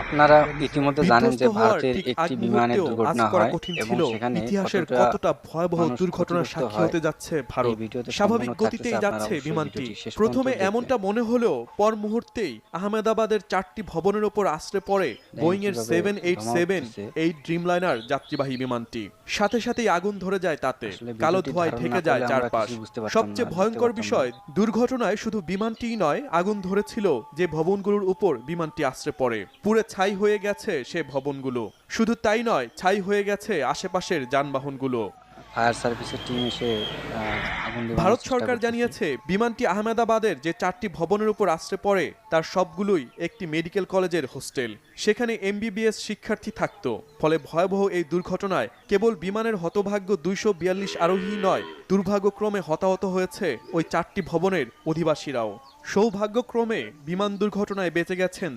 আপনারা ইতিমধ্যে জানেন বিধ্বস্ত যে হওয়ার ভারতের ঠিক আগ একটি বিমানের মুহূর্তেও আঁচ দুর্ঘটনা করা হয় কঠিন এবং ছিল সেখানে ইতিহাসের কতটা কতটা ভয়াবহ মানুষ দুর্ঘটনার ক্ষতিগ্রস্ত সাক্ষী হয় হতে যাচ্ছে এই ভারত। ভিডিওতে স্বাভাবিক সম্পূর্ণ থাকতেছে। গতিতেই আপনারা যাচ্ছে অবশ্যই বিমানটি। ভিডিওটি শেষ পর্যন্ত প্রথমে দেখবেন। এমনটা মনে হলেও পর মুহূর্তেই আহমেদাবাদের ৪টি ভবনের ওপর আছড়ে পড়ে দেখেন বোয়িং এর কিভাবে ধোঁয়া 787 উঠতেছে। এই ড্রিমলাইনার যাত্রীবাহী বিমানটি। সাথে সাথেই আগুন ধরে যায় তাতে। আসলে কালো ভিডিওটি ধোঁয়ায় ধারণ না ঢেকে যায় করলে আমরা চারপাশ। কিছুই বুঝতে পারতাম না, সবচেয়ে দেখতে ভয়ঙ্কর পারতাম না। বিষয়, দুর্ঘটনায় শুধু বিমানটিই নয়, আগুন ধরেছিল যে ভবনগুলোর উপর বিমানটি আছড়ে পড়ে। পুড়ে ছাই হয়ে গেছে সে ভবনগুলো। শুধু তাই নয়, ছাই হয়ে গেছে আশেপাশের যানবাহনগুলো। ফায়ার সার্ভিসের টিম এসে আগুন ভারত নেভানোর চেষ্টা সরকার করতেছে। জানিয়েছে বিমানটি আহমেদাবাদের যে ৪টি ভবনের উপর আছড়ে পড়ে তার সবগুলোই একটি মেডিকেল কলেজের হোস্টেল। সেখানে এমবিবিএস শিক্ষার্থী থাকত। ফলে ভয়াবহ এই দুর্ঘটনায় কেবল বিমানের হতভাগ্য ২৪২ আরোহী নয়, দুর্ভাগ্যক্রমে হতাহত হয়েছে ওই ৪টি ভবনের অধিবাসীরাও। সৌভাগ্যক্রমে বিমান দুর্ঘটনায় বেঁচে গেছেন